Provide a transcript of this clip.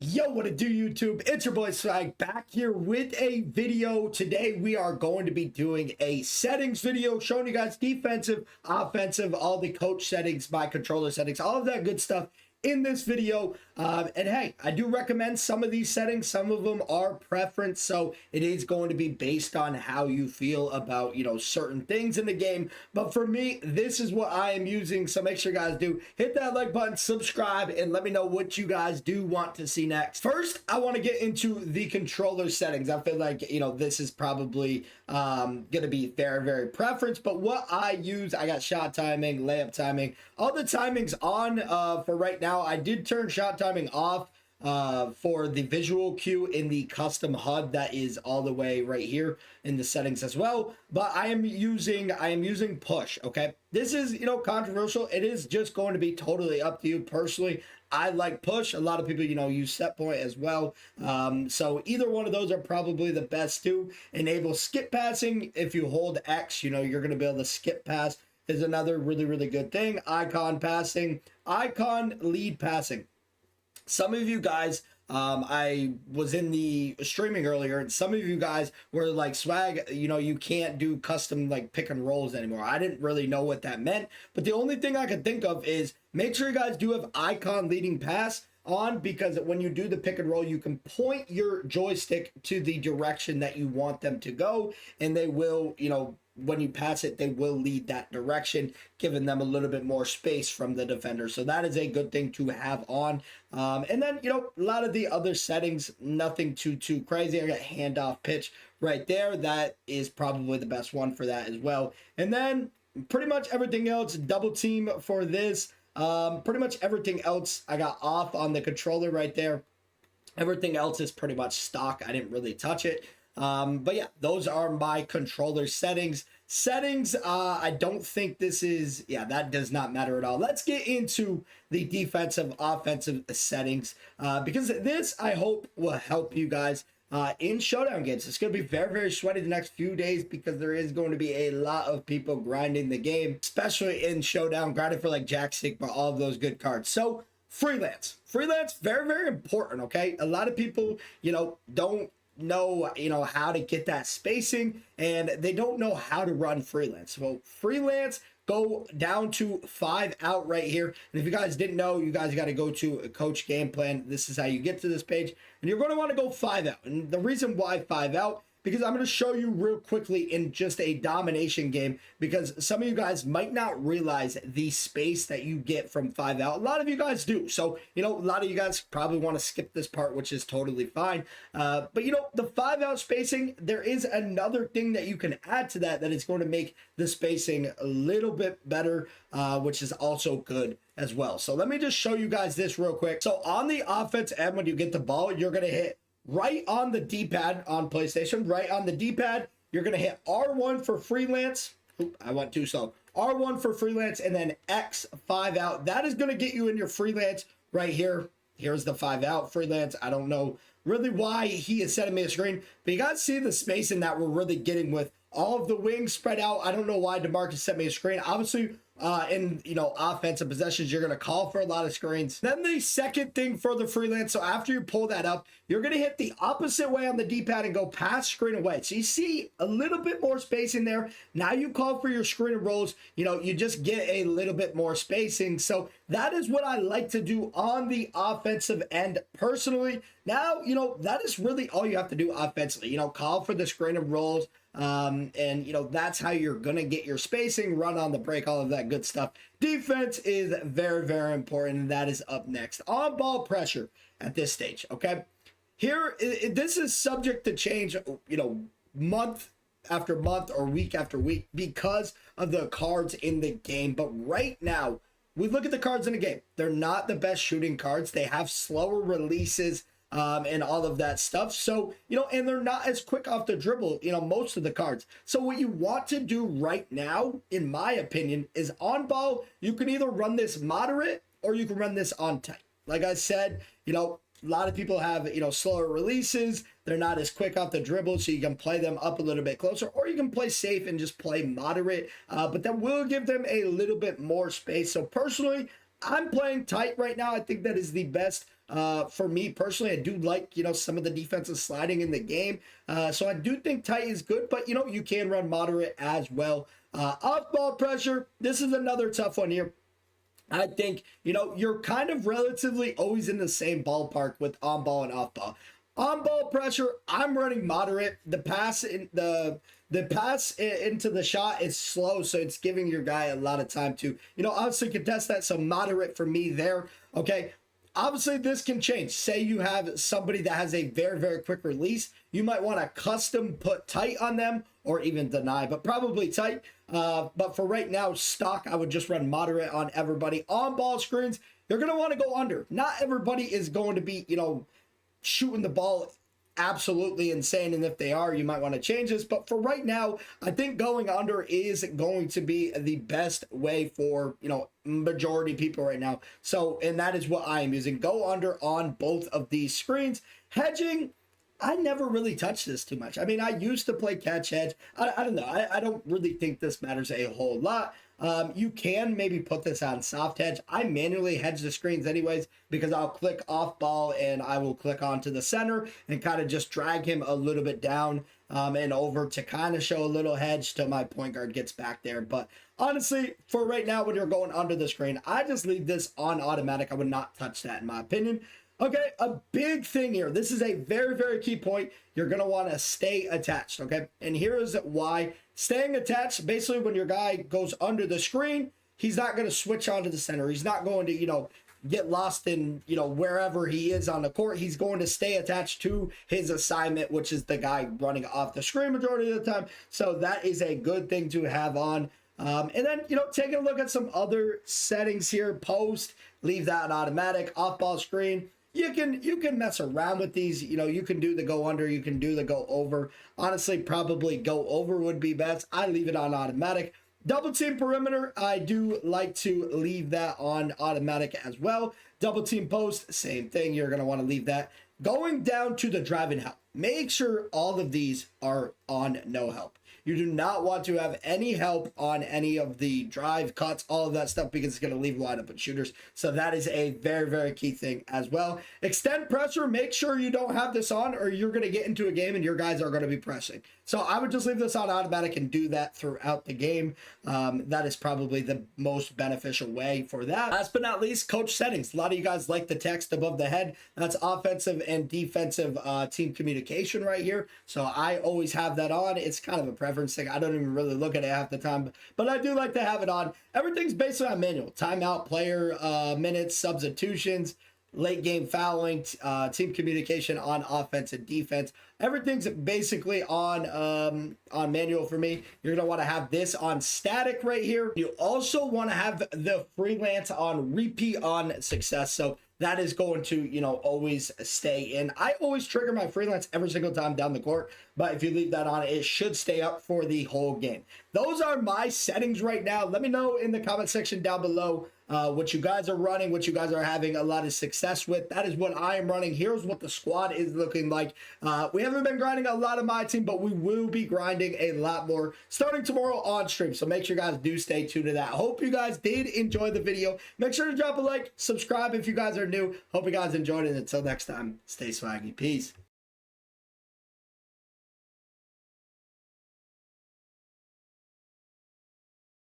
Yo, what it do, YouTube? It's your boy Swag back here with a video. Today we are going to be doing a settings video showing you guys defensive, offensive, all the coach settings, my controller settings, all of that good stuff in this video. And hey, I do recommend some of these settings. Some of them are preference, so it is going to be based on how you feel about, certain things in the game. But for me, this is what I am using, so make sure you guys do hit that like button, subscribe, and let me know what you guys do want to see next. First, I want to get into the controller settings. I feel like, this is probably going to be very, very preference, but what I use, I got shot timing, layup timing, all the timings on for right now. I did turn shot timing off for the visual cue in the custom HUD that is all the way right here in the settings as well. But I am using push. Okay, this is controversial. It is just going to be totally up to you. Personally, I like push. A lot of people use set point as well. So either one of those are probably the best to enable skip passing. If you hold X, you're going to be able to skip pass. Is another really, really good thing. Icon passing, icon lead passing. Some of you guys, I was in the streaming earlier, and some of you guys were like, Swag, you can't do custom like pick and rolls anymore. I didn't really know what that meant, but the only thing I could think of is make sure you guys do have icon leading pass on, because when you do the pick and roll, you can point your joystick to the direction that you want them to go, and they will, when you pass it, they will lead that direction, giving them a little bit more space from the defender. So that is a good thing to have on. And then, a lot of the other settings, nothing too crazy. I got handoff pitch right there. That is probably the best one for that as well. And then pretty much everything else, double team for this. Pretty much everything else I got off on the controller right there. Everything else is pretty much stock. I didn't really touch it. But yeah, those are my controller settings. I don't think this is, that does not matter at all. Let's get into the defensive, offensive settings, because this, I hope, will help you guys in showdown games. It's going to be very, very sweaty the next few days, because there is going to be a lot of people grinding the game, especially in showdown, grinding for like Jack, Sikma, all of those good cards. So freelance, very, very important. Okay. A lot of people, don't know how to get that spacing, and they don't know how to run freelance. So freelance, go down to 5 out right here. And if you guys didn't know, you guys got to go to a coach game plan. This is how you get to this page, and you're going to want to go 5 out. And the reason why 5 out, because I'm going to show you real quickly in just a domination game, because some of you guys might not realize the space that you get from 5 out. A lot of you guys do. So, a lot of you guys probably want to skip this part, which is totally fine. But, the 5 out spacing, there is another thing that you can add to that is going to make the spacing a little bit better, which is also good as well. So let me just show you guys this real quick. So on the offense end, when you get the ball, you're going to hit right on the D-pad on PlayStation, right on the D-pad, you're going to hit R1 for freelance. Oop, I went too slow. R1 for freelance, and then X 5 out. That is going to get you in your freelance right here. Here's the 5 out freelance. I don't know really why he is sending me a screen, but you guys see the spacing that we're really getting with all of the wings spread out. I don't know why DeMarcus sent me a screen. Obviously, in offensive possessions, you're going to call for a lot of screens. Then the second thing for the freelance, so after you pull that up, you're going to hit the opposite way on the D-pad and go past screen away. So you see a little bit more space in there. Now you call for your screen and rolls, you just get a little bit more spacing. So that is what I like to do on the offensive end personally. Now, that is really all you have to do offensively. Call for the screen and rolls. And that's how you're gonna get your spacing, run on the break, all of that good stuff. Defense is very, very important, and that is up next. On ball pressure at this stage. Okay, here this is subject to change, month after month or week after week, because of the cards in the game. But right now, we look at the cards in the game, they're not the best shooting cards. They have slower releases, and all of that stuff. So, and they're not as quick off the dribble, most of the cards. So what you want to do right now, in my opinion, is on ball, you can either run this moderate or you can run this on tight. Like I said, a lot of people have, slower releases. They're not as quick off the dribble, so you can play them up a little bit closer, or you can play safe and just play moderate, but that will give them a little bit more space. So personally, I'm playing tight right now. I think that is the best For me personally, I do like, some of the defensive sliding in the game. So I do think tight is good, but, you can run moderate as well. Off ball pressure, this is another tough one here. I think, you're kind of relatively always in the same ballpark with on ball and off ball. On ball pressure, I'm running moderate. The pass into the shot is slow, so it's giving your guy a lot of time to, obviously contest that. So moderate for me there. Okay. Obviously, this can change. Say you have somebody that has a very, very quick release. You might want to custom put tight on them or even deny, but probably tight. But for right now, stock, I would just run moderate on everybody. On ball screens, you're going to want to go under. Not everybody is going to be, shooting the ball absolutely insane, and if they are, you might want to change this. But for right now, I think going under is going to be the best way for majority people right now. So, and that is what I am using. Go under on both of these screens. Hedging, I never really touched this too much. I mean, I used to play catch hedge. I don't know. I don't really think this matters a whole lot. You can maybe put this on soft hedge. I manually hedge the screens anyways because I'll click off ball and I will click onto the center and kind of just drag him a little bit down and over to kind of show a little hedge till my point guard gets back there. But honestly, for right now, when you're going under the screen, I just leave this on automatic. I would not touch that in my opinion. Okay, a big thing here. This is a very, very key point. You're going to want to stay attached, okay? And here is why. Staying attached, basically when your guy goes under the screen, he's not going to switch onto the center. He's not going to, get lost in, wherever he is on the court. He's going to stay attached to his assignment, which is the guy running off the screen majority of the time. So that is a good thing to have on. And then, taking a look at some other settings here. Post, leave that on automatic. Off-ball screen. You can mess around with these. You can do the go under, you can do the go over. Honestly, probably go over would be best. I leave it on automatic. Double team perimeter, I do like to leave that on automatic as well. Double team post, same thing. You're going to want to leave that. Going down to the drive and help. Make sure all of these are on no help. You do not want to have any help on any of the drive cuts, all of that stuff, because it's going to leave wide open shooters. So that is a very, very key thing as well. Extend pressure. Make sure you don't have this on or you're going to get into a game and your guys are going to be pressing. So I would just leave this on automatic and do that throughout the game. That is probably the most beneficial way for that. Last but not least, coach settings. A lot of you guys like the text above the head. That's offensive and defensive team communication right here. So I always have that on. It's kind of a preference thing. I don't even really look at it half the time, but I do like to have it on. Everything's basically on manual. Timeout, player minutes, substitutions, late game fouling, team communication on offense and defense. Everything's basically on manual for me. You're going to want to have this on static right here. You also want to have the freelance on repeat on success. So that is going to, always stay in. I always trigger my freelance every single time down the court, but if you leave that on, it should stay up for the whole game. Those are my settings right now. Let me know in the comment section down below what you guys are running, what you guys are having a lot of success with. That is what I am running. Here's what the squad is looking like. We haven't been grinding a lot of my team, but we will be grinding a lot more starting tomorrow on stream. So make sure you guys do stay tuned to that. Hope you guys did enjoy the video. Make sure to drop a like, subscribe if you guys are new. Hope you guys enjoyed it. Until next time, stay swaggy. Peace.